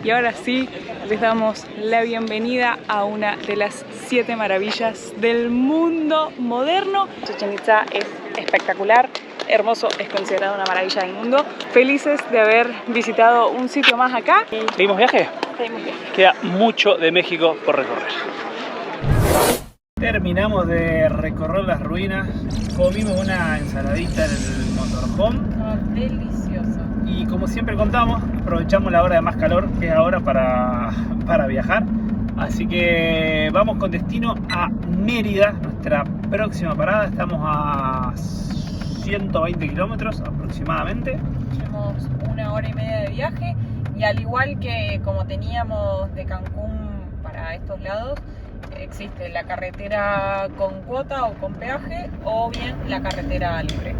Y ahora sí, les damos la bienvenida a una de las 7 maravillas del mundo moderno. Chichén Itzá es espectacular, hermoso, es considerado una maravilla del mundo. Felices de haber visitado un sitio más acá. ¿Seguimos viaje? Seguimos viaje. Queda mucho de México por recorrer. Terminamos de recorrer las ruinas, comimos una ensaladita en el motorhome. Delicioso. Y como siempre contamos, aprovechamos la hora de más calor, que es ahora para viajar. Así que vamos con destino a Mérida, nuestra próxima parada. Estamos a 120 kilómetros aproximadamente. Tenemos 1 hora y media de viaje y al igual que como teníamos de Cancún para estos lados, existe la carretera con cuota o con peaje o bien la carretera libre.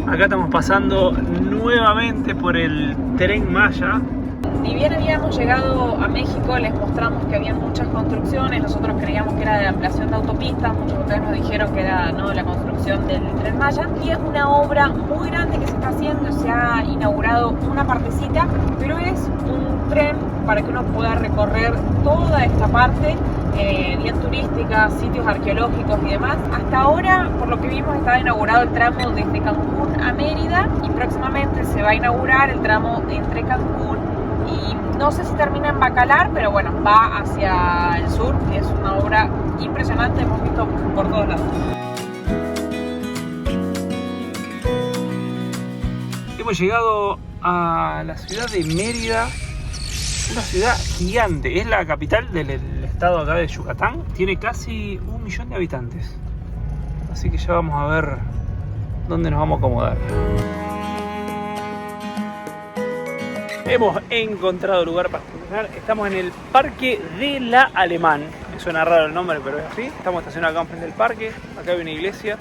Acá estamos pasando nuevamente por el Tren Maya. Ni bien habíamos llegado a México, les mostramos que había muchas construcciones. Nosotros creíamos que era de ampliación de autopistas, muchos de ustedes nos dijeron que era la construcción del Tren Maya. Y es una obra muy grande que se está haciendo, se ha inaugurado una partecita, pero es un tren para que uno pueda recorrer toda esta parte, bien turística, sitios arqueológicos y demás. Hasta ahora, por lo que vimos, está inaugurado el tramo desde Cancún a Mérida y próximamente se va a inaugurar el tramo entre Cancún y no sé si termina en Bacalar, pero bueno, va hacia el sur. Es una obra impresionante, hemos visto por todos lados. Hemos llegado a la ciudad de Mérida, una ciudad gigante, es la capital del estado acá de Yucatán, tiene casi 1 millón de habitantes, así que ya vamos a ver dónde nos vamos a acomodar. Hemos encontrado lugar para estacionar, estamos en el Parque de la Alemán, me suena raro el nombre pero es así, estamos estacionados acá enfrente del parque, acá hay una iglesia.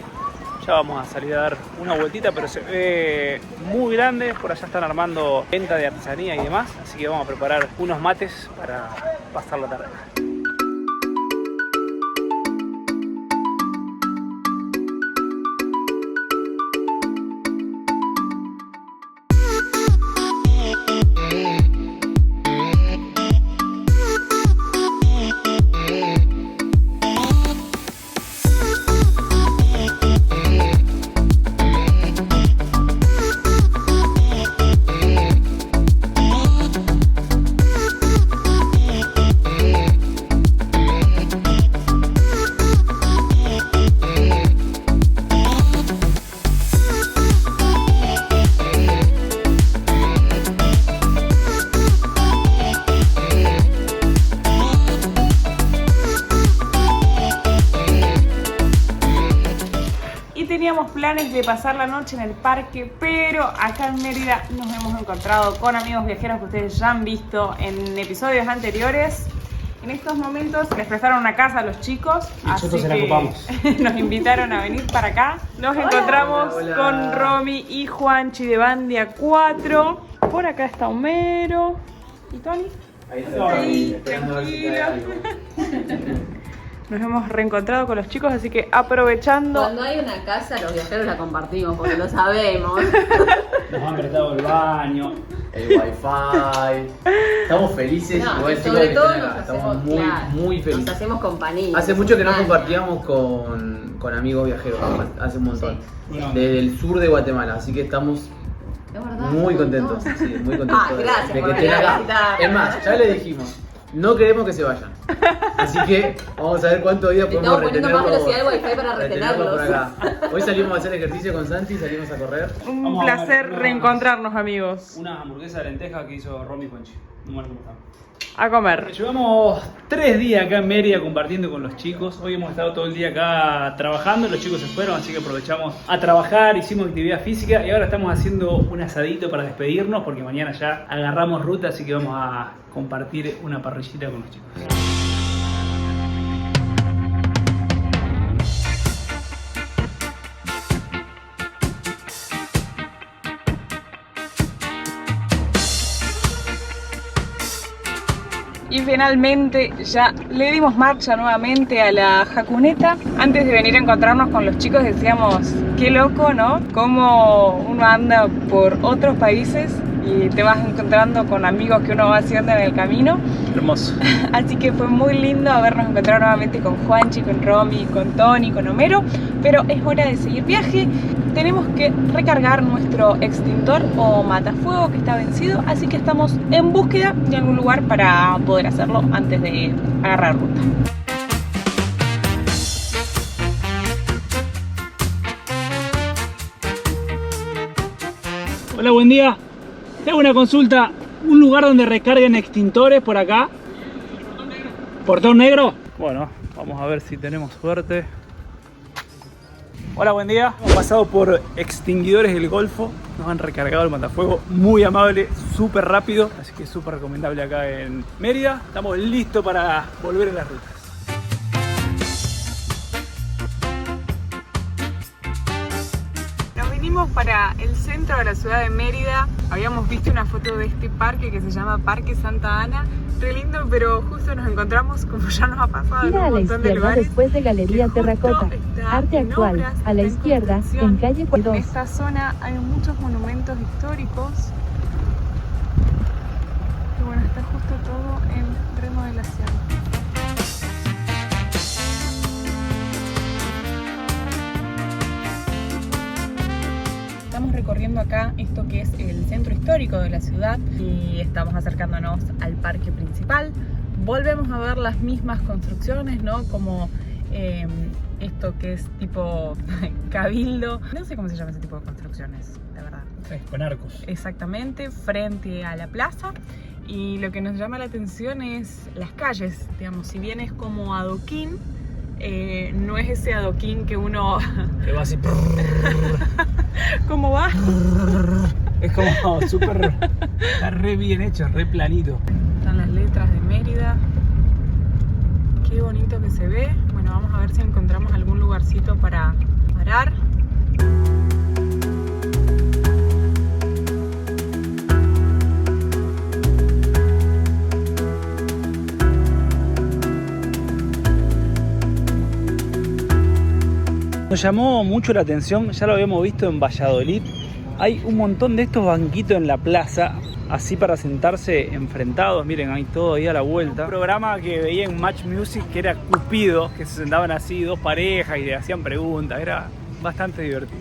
Ya vamos a salir a dar una vueltita, pero se ve muy grande. Por allá están armando venta de artesanía y demás. Así que vamos a preparar unos mates para pasar la tarde. Teníamos planes de pasar la noche en el parque, pero acá en Mérida nos hemos encontrado con amigos viajeros que ustedes ya han visto en episodios anteriores. En estos momentos les prestaron una casa a los chicos, Nosotros así que nos invitaron a venir para acá. Nos encontramos con Romy y Juanchi de Bandia 4. Por acá está Homero. ¿Y Tony? Ahí está, ahí, tranquilo. Nos hemos reencontrado con los chicos, así que aprovechando. Cuando hay una casa, los viajeros la compartimos porque lo sabemos. Nos han prestado el baño, El wifi. Estamos felices. No, igual y sobre que todo estén acá. nos Estamos hacemos, muy, claro, muy nos felices. hacemos compañía. Hace mucho que no Ah, compartíamos con amigos viajeros, hace un montón. Sí. Desde el sur de Guatemala, así que estamos es verdad, muy un contentos. montón. Sí, muy contentos Gracias de por que estén venir a acá. visitar. Es más, ya le dijimos, no queremos que se vayan. Así que vamos a ver cuántos días Le podemos estamos poniendo más retenerlos. velocidad al wifi para retenerlos por retenerlos. acá. Hoy salimos a hacer ejercicio con Santi, salimos a correr. Un Vamos a placer comer reencontrarnos, amigos. una hamburguesa de lenteja que hizo Romy Conchi. No mal estamos. A comer. Llevamos 3 días acá en Mérida compartiendo con los chicos. Hoy hemos estado todo el día acá trabajando, los chicos se fueron, así que aprovechamos a trabajar, hicimos actividad física y ahora estamos haciendo un asadito para despedirnos porque mañana ya agarramos ruta, así que vamos a compartir una parrillita con los chicos. y finalmente ya le dimos marcha nuevamente a la jacuneta. Antes de venir a encontrarnos con los chicos decíamos, qué loco, ¿no? Cómo uno anda por otros países y te vas encontrando con amigos que uno va haciendo en el camino. Hermoso. Así que fue muy lindo habernos encontrado nuevamente con Juanchi, con Romy, con Tony, con Homero. Pero es hora de seguir viaje. Tenemos que recargar nuestro extintor o matafuego que está vencido. Así que estamos en búsqueda de algún lugar para poder hacerlo antes de agarrar ruta. Hola, buen día. Tengo una consulta. ¿Un lugar donde recarguen extintores por acá? ¿Portón negro? Bueno, vamos a ver si tenemos suerte. Hola, buen día. Hemos pasado por Extinguidores del Golfo. Nos han recargado el matafuego. Muy amable, súper rápido. Así que súper recomendable acá en Mérida. Estamos listos para volver a las rutas. Vinimos para el centro de la ciudad de Mérida. Habíamos visto una foto de este parque que se llama Parque Santa Ana. Re lindo, pero justo nos encontramos, como ya nos ha pasado en un montón de lugares, después de Galería Terracota, Arte Actual, a la izquierda, en calle 2. En esta zona hay muchos monumentos históricos. Y bueno, está justo todo en remodelación. Estamos recorriendo acá esto que es el centro histórico de la ciudad y estamos acercándonos al parque principal. Volvemos a ver las mismas construcciones, ¿no? Como esto que es tipo cabildo. No sé cómo se llama ese tipo de construcciones, la verdad. Con arcos. Exactamente, frente a la plaza. Y lo que nos llama la atención es las calles, digamos, si bien es como adoquín, no es ese adoquín que uno... Que va así... ¿Cómo va? Es como súper... Está re bien hecho, re planito. Están las letras de Mérida. Qué bonito que se ve. Bueno, vamos a ver si encontramos algún lugarcito para parar. Nos llamó mucho la atención, ya lo habíamos visto en Valladolid. Hay un montón de estos banquitos en la plaza, así para sentarse enfrentados. Miren, hay todo ahí a la vuelta. Un programa que veía en Match Music que era Cupido, que se sentaban así dos parejas y le hacían preguntas. Era bastante divertido.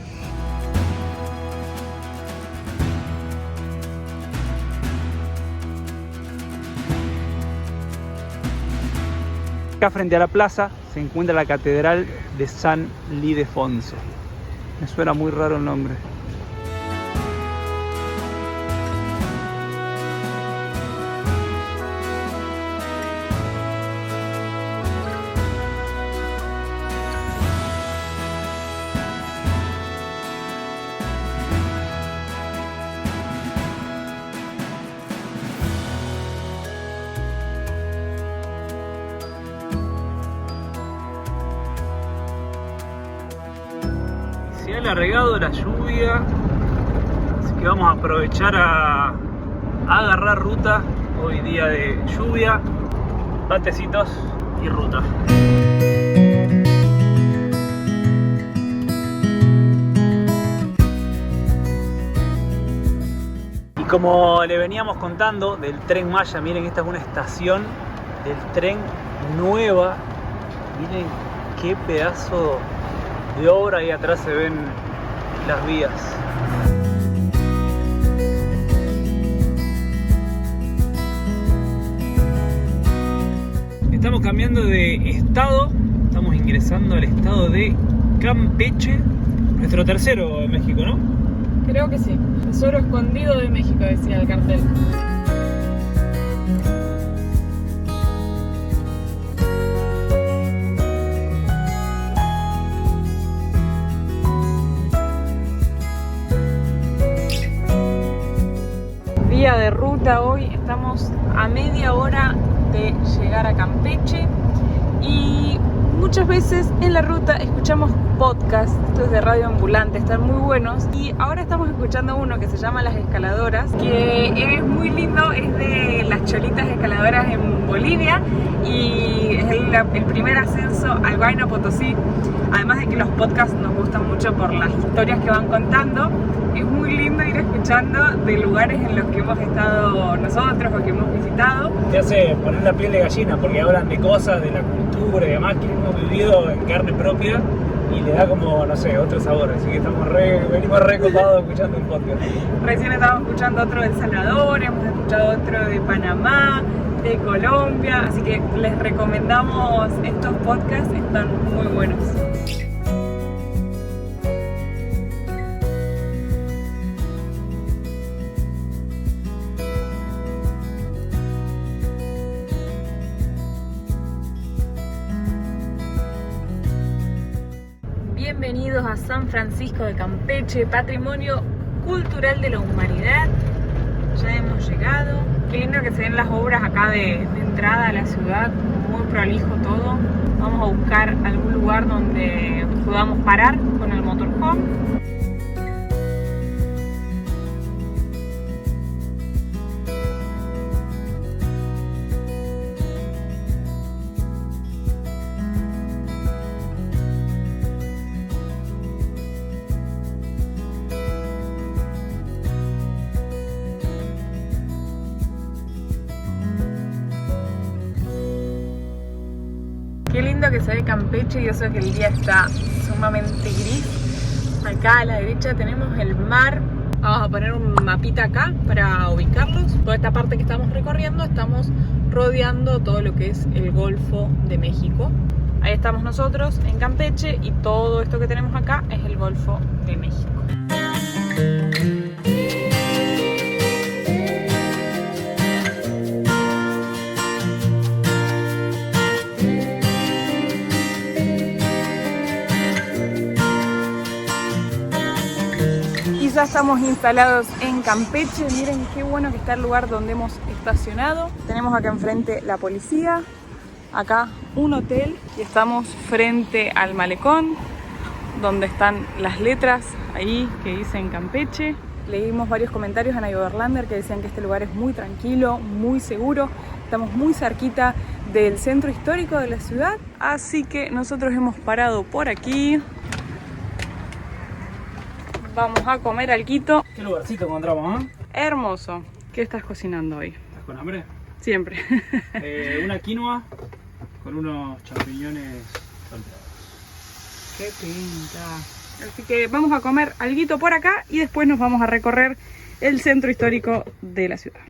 Acá frente a la plaza se encuentra la Catedral de San Ildefonso. Me suena muy raro el nombre. Se ha alargado la lluvia, así que vamos a aprovechar a agarrar ruta. Hoy día de lluvia, batecitos y ruta. Y como le veníamos contando del Tren Maya, miren, esta es una estación del tren nueva. Miren qué pedazo de obra, ahí atrás se ven las vías. Estamos cambiando de estado, estamos ingresando al estado de Campeche, nuestro tercero en México, ¿no? Creo que sí. Tesoro escondido de México, decía el cartel. Día de ruta hoy, estamos a media hora de llegar a Campeche y muchas veces en la ruta escuchamos podcasts, estos de radio ambulante, están muy buenos. Y ahora estamos escuchando uno que se llama Las Escaladoras, que es muy lindo, es de las cholitas escaladoras en Bolivia y es el primer ascenso al Huayna Potosí. Además de que los podcasts nos gustan mucho por las historias que van contando, es muy lindo ir escuchando de lugares en los que hemos estado nosotros o que hemos visitado. Te hace poner la piel de gallina porque hablan de cosas, de la cultura y demás que hemos vivido en carne propia y le da como, no sé, otro sabor. Así que venimos re copados escuchando un podcast. Recién estábamos escuchando otro de El Salvador, hemos escuchado otro de Panamá, de Colombia, así que les recomendamos estos podcasts, están muy buenos. Bienvenidos a San Francisco de Campeche, Patrimonio Cultural de la Humanidad. Ya hemos llegado. Qué lindo que se ven las obras acá de entrada a la ciudad, muy prolijo todo. Vamos a buscar algún lugar donde podamos parar con el motorhome. Qué lindo que se ve Campeche y eso que el día está sumamente gris. Acá a la derecha tenemos el mar. Vamos a poner un mapita acá para ubicarlos. Toda esta parte que estamos recorriendo estamos rodeando todo lo que es el Golfo de México. Ahí estamos nosotros en Campeche y todo esto que tenemos acá es el Golfo de México. Ya estamos instalados en Campeche. Miren qué bueno que está el lugar donde hemos estacionado. Tenemos acá enfrente la policía, acá un hotel y estamos frente al malecón donde están las letras ahí que dicen Campeche. Leímos varios comentarios en iOverlander que decían que este lugar es muy tranquilo, muy seguro. Estamos muy cerquita del centro histórico de la ciudad, así que nosotros hemos parado por aquí. Vamos a comer alguito. ¿Qué lugarcito encontramos, Hermoso. ¿Qué estás cocinando hoy? ¿Estás con hambre? Siempre. Una quinoa con unos champiñones salteados. Qué pinta. Así que vamos a comer alguito por acá y después nos vamos a recorrer el centro histórico de la ciudad.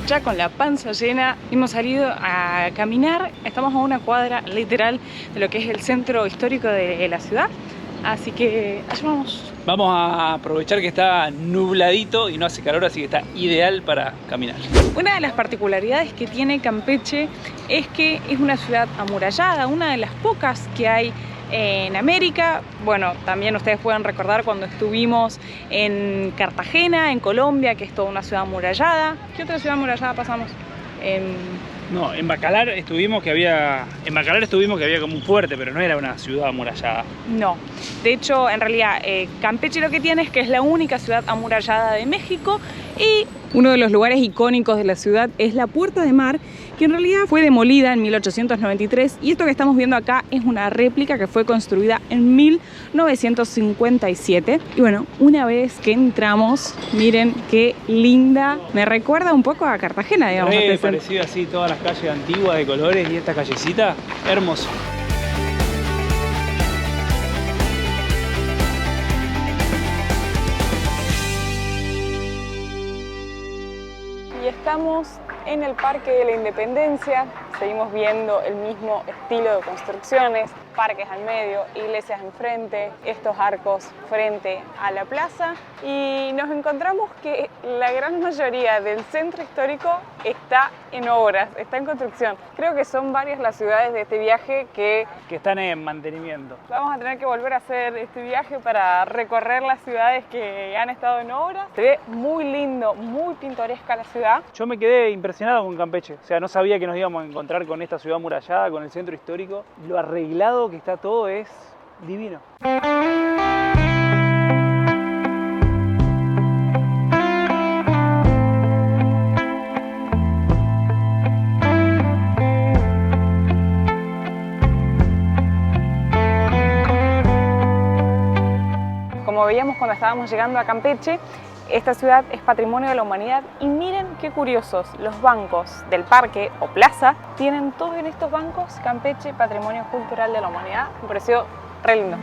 Ya con la panza llena hemos salido a caminar, estamos a una cuadra literal de lo que es el centro histórico de la ciudad, así que allá vamos. Vamos a aprovechar que está nubladito y no hace calor, así que está ideal para caminar. Una de las particularidades que tiene Campeche es que es una ciudad amurallada, una de las pocas que hay en América. Bueno, también ustedes pueden recordar cuando estuvimos en Cartagena, en Colombia, que es toda una ciudad amurallada. ¿Qué otra ciudad amurallada pasamos? No, en Bacalar estuvimos que había como un fuerte, pero no era una ciudad amurallada. No, de hecho, en realidad, Campeche lo que tiene es que es la única ciudad amurallada de México Y uno de los lugares icónicos de la ciudad es la Puerta de Mar, que en realidad fue demolida en 1893 y esto que estamos viendo acá es una réplica que fue construida en 1957. Y bueno, una vez que entramos, miren qué linda, me recuerda un poco a Cartagena, digamos. Parecido así, todas las calles antiguas de colores y esta callecita, hermoso. Y estamos en el Parque de la Independencia, seguimos viendo el mismo estilo de construcciones, parques al medio, iglesias enfrente, estos arcos frente a la plaza y nos encontramos que la gran mayoría del centro histórico está en obras, está en construcción. Creo que son varias las ciudades de este viaje que están en mantenimiento. Vamos a tener que volver a hacer este viaje para recorrer las ciudades que han estado en obras. Se ve muy lindo, muy pintoresca la ciudad. Yo me quedé impresionado con Campeche, o sea, no sabía que nos íbamos a encontrar con esta ciudad amurallada, con el centro histórico. Lo arreglado que está todo es divino. Como veíamos cuando estábamos llegando a Campeche, esta ciudad es patrimonio de la humanidad y miren qué curiosos, los bancos del parque o plaza tienen todos en estos bancos Campeche, patrimonio cultural de la humanidad. Me pareció re lindo.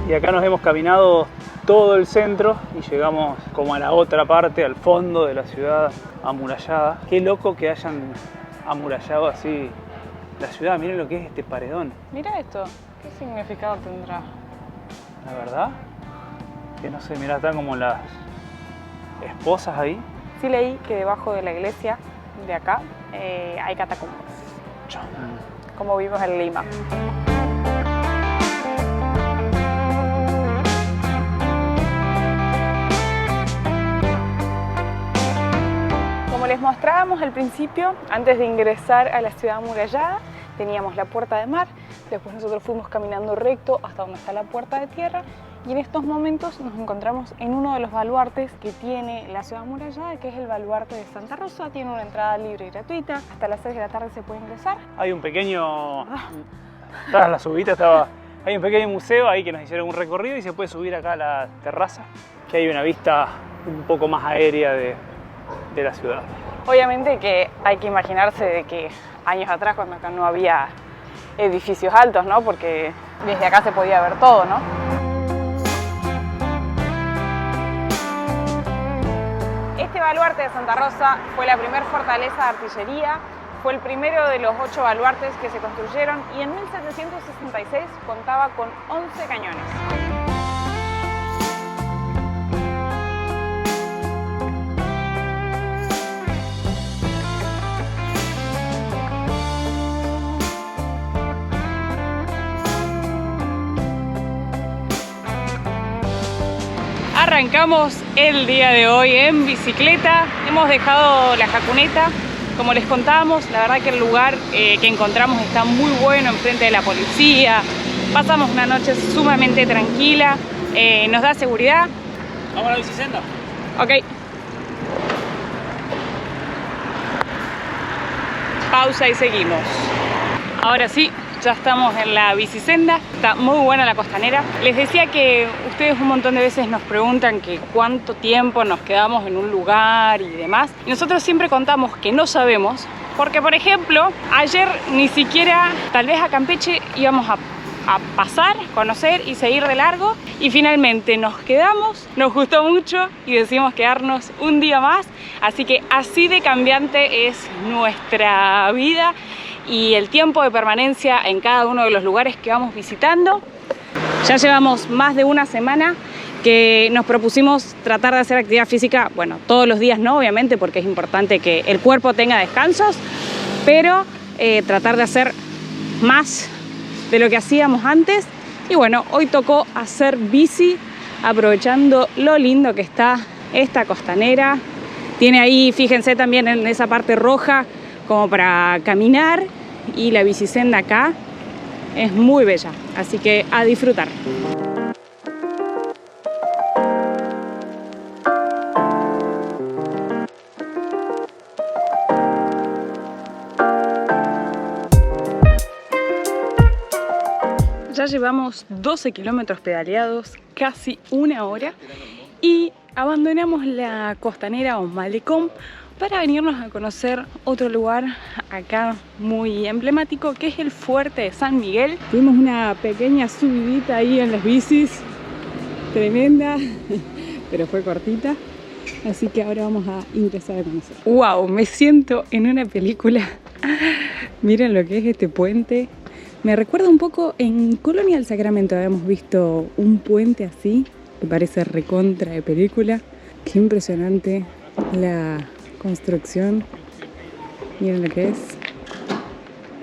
Y acá nos hemos caminado todo el centro y llegamos como a la otra parte, al fondo de la ciudad amurallada. Qué loco que hayan amurallado así la ciudad, miren lo que es este paredón. Mira esto, ¿qué significado tendrá? La verdad, que no sé, mirá, están como las esposas ahí. Sí leí que debajo de la iglesia de acá hay catacumbas, como vimos en Lima. Como les mostrábamos al principio, antes de ingresar a la ciudad amurallada, teníamos la Puerta de Mar, después nosotros fuimos caminando recto hasta donde está la Puerta de Tierra y en estos momentos nos encontramos en uno de los baluartes que tiene la ciudad amurallada, que es el baluarte de Santa Rosa. Tiene una entrada libre y gratuita, hasta las 6 de la tarde se puede ingresar. Hay un pequeño... Tras la subida hay un pequeño museo ahí que nos hicieron un recorrido y se puede subir acá a la terraza, que hay una vista un poco más aérea de la ciudad. Obviamente que hay que imaginarse de que años atrás, cuando acá no había edificios altos, ¿no? Porque desde acá se podía ver todo, ¿no? Este baluarte de Santa Rosa fue la primera fortaleza de artillería, fue el primero de los 8 baluartes que se construyeron y en 1766 contaba con 11 cañones. Arrancamos el día de hoy en bicicleta, hemos dejado la jacuneta, como les contábamos, la verdad que el lugar que encontramos está muy bueno, enfrente de la policía, pasamos una noche sumamente tranquila, nos da seguridad. ¿Vamos a la bicicenda? Ok. Pausa y seguimos. Ahora sí, ya estamos en la bicisenda, está muy buena la costanera. Les decía que ustedes un montón de veces nos preguntan que cuánto tiempo nos quedamos en un lugar y demás. Y nosotros siempre contamos que no sabemos, porque por ejemplo, ayer ni siquiera, tal vez a Campeche íbamos a pasar, conocer y seguir de largo. Y finalmente nos quedamos, nos gustó mucho y decidimos quedarnos un día más. Así que así de cambiante es nuestra vida y el tiempo de permanencia en cada uno de los lugares que vamos visitando. Ya llevamos más de una semana que nos propusimos tratar de hacer actividad física, bueno, todos los días no, obviamente, porque es importante que el cuerpo tenga descansos, pero tratar de hacer más de lo que hacíamos antes. Y bueno, hoy tocó hacer bici, aprovechando lo lindo que está esta costanera. Tiene ahí, fíjense también en esa parte roja, como para caminar, y la bicisenda acá, es muy bella, así que a disfrutar. Ya llevamos 12 kilómetros pedaleados, casi una hora, y abandonamos la costanera o malecón para venirnos a conocer otro lugar acá muy emblemático, que es el Fuerte de San Miguel. Tuvimos una pequeña subidita ahí en las bicis, tremenda, pero fue cortita, así que ahora vamos a ingresar a conocer. ¡Wow! Me siento en una película. Miren lo que es este puente. Me recuerda un poco, en Colonia del Sacramento habíamos visto un puente así, que parece recontra de película. Qué impresionante la construcción. Miren lo que es.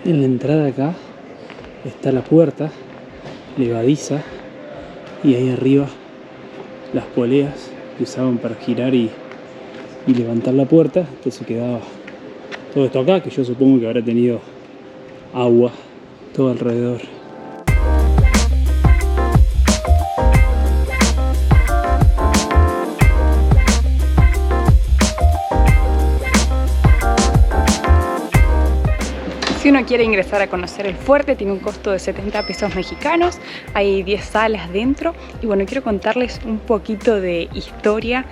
En la entrada acá está la puerta levadiza y ahí arriba las poleas que usaban para girar y levantar la puerta. Entonces quedaba todo esto acá, que yo supongo que habrá tenido agua todo alrededor. Si uno quiere ingresar a conocer el fuerte, tiene un costo de 70 pesos mexicanos, hay 10 salas dentro y bueno, quiero contarles un poquito de historia,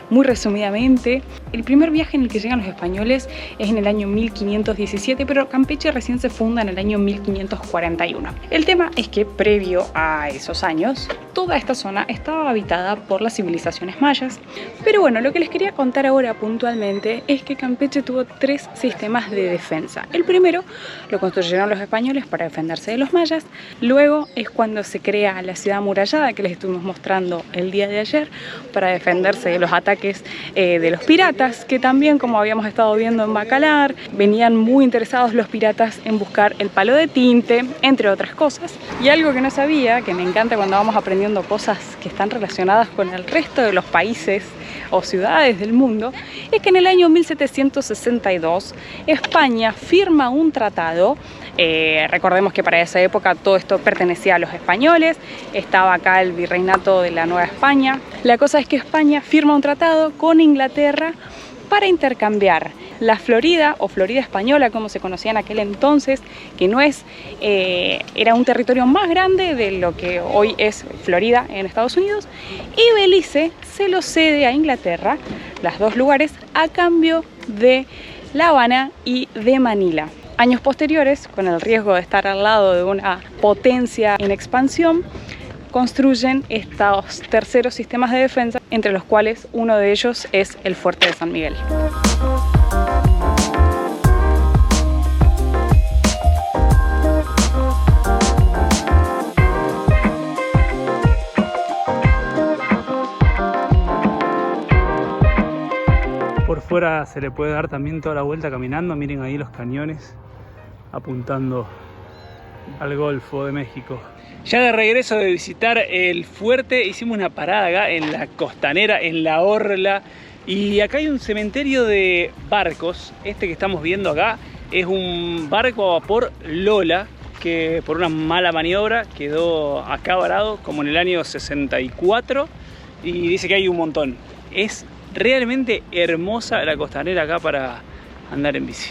muy resumidamente. El primer viaje en el que llegan los españoles es en el año 1517, pero Campeche recién se funda en el año 1541. El tema es que previo a esos años, toda esta zona estaba habitada por las civilizaciones mayas. Pero bueno, lo que les quería contar ahora puntualmente es que Campeche tuvo 3 sistemas de defensa. El primero lo construyeron los españoles para defenderse de los mayas. Luego es cuando se crea la ciudad amurallada que les estuvimos mostrando el día de ayer, para defenderse de los ataques de los piratas, que también, como habíamos estado viendo en Bacalar, venían muy interesados los piratas en buscar el palo de tinte, entre otras cosas. Y algo que no sabía, que me encanta cuando vamos aprendiendo cosas que están relacionadas con el resto de los países o ciudades del mundo, es que en el año 1762 España firma un tratado. Recordemos que para esa época todo esto pertenecía a los españoles, estaba acá el virreinato de la Nueva España. La cosa es que España firma un tratado con Inglaterra para intercambiar la Florida, o Florida española como se conocía en aquel entonces, que no es, era un territorio más grande de lo que hoy es Florida en Estados Unidos, y Belice se lo cede a Inglaterra, los dos lugares, a cambio de La Habana y de Manila. Años posteriores, con el riesgo de estar al lado de una potencia en expansión, construyen estos terceros sistemas de defensa, entre los cuales uno de ellos es el Fuerte de San Miguel. Por fuera se le puede dar también toda la vuelta caminando. Miren ahí los cañones apuntando al Golfo de México. Ya de regreso de visitar el fuerte, hicimos una parada acá en la costanera, en la orla, y acá hay un cementerio de barcos. Este que estamos viendo acá es un barco a vapor Lola, que por una mala maniobra quedó acá varado como en el año 64, y dice que hay un montón. Es realmente hermosa la costanera acá para andar en bici.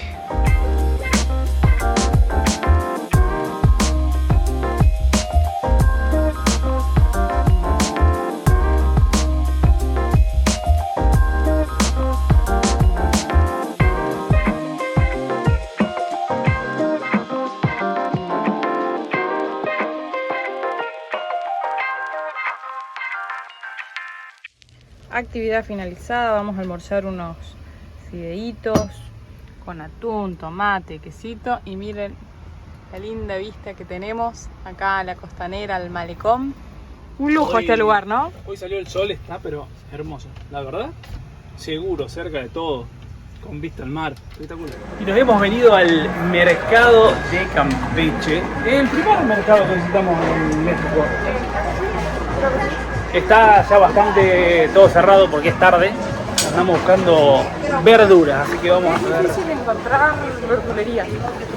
Actividad finalizada, vamos a almorzar unos fideitos con atún, tomate, quesito, y miren la linda vista que tenemos acá a la costanera, al malecón. Un lujo Hoy, este lugar, ¿no? Hoy salió el sol, está pero hermoso, la verdad. Seguro, cerca de todo, con vista al mar, espectacular. Y nos hemos venido al mercado de Campeche, el primer mercado que visitamos en México. Está ya bastante todo cerrado porque es tarde. andamos buscando verduras, así que vamos a ver. Es difícil encontrar verdulería.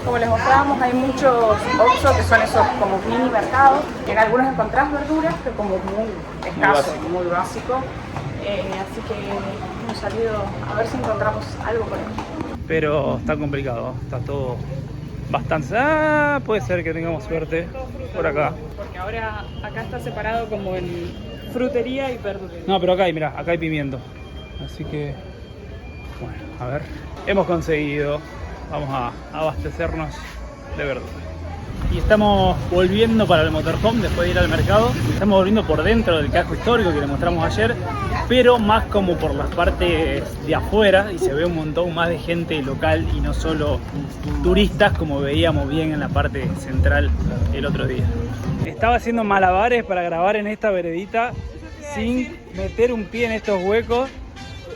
Como les mostrábamos, hay muchos Oxxo que son esos como mini mercados. En algunos encontrás verduras, pero como muy escaso, muy básico. Así que hemos salido a ver si encontramos algo por aquí. Pero está complicado, está todo bastante... puede ser que tengamos suerte por acá. Porque ahora acá está separado como en frutería y verdulería. No, pero acá hay, mirá, acá hay pimiento. Así que, bueno, a ver. Hemos conseguido, vamos a abastecernos de verduras. Y estamos volviendo para el motorhome después de ir al mercado. Estamos volviendo por dentro del casco histórico que les mostramos ayer, pero más como por las partes de afuera, y se ve un montón más de gente local y no solo turistas como veíamos bien en la parte central el otro día. Estaba haciendo malabares para grabar en esta veredita sin meter un pie en estos huecos.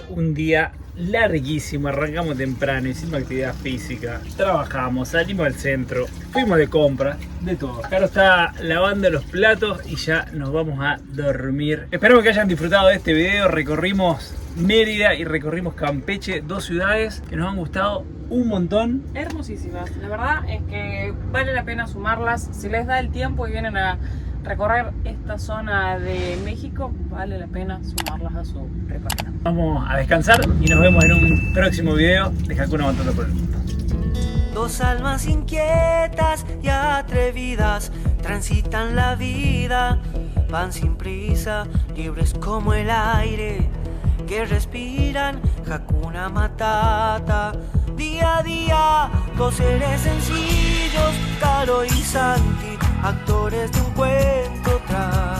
Un día larguísimo, arrancamos temprano, hicimos actividad física, trabajamos, salimos al centro, fuimos de compras, de todo. Caro está lavando los platos y ya nos vamos a dormir. Esperamos que hayan disfrutado de este video. Recorrimos Mérida y recorrimos Campeche, dos ciudades que nos han gustado un montón. Hermosísimas, la verdad es que vale la pena sumarlas. Si les da el tiempo y vienen a recorrer esta zona de México, vale la pena sumarlas a su recorrido. Vamos a descansar y nos vemos en un próximo video de Hakuna Matata por el mundo. Dos almas inquietas y atrevidas transitan la vida, van sin prisa, libres como el aire que respiran. Hakuna Matata. Día a día, dos seres sencillos, Caro y Santi, actores de un cuento tras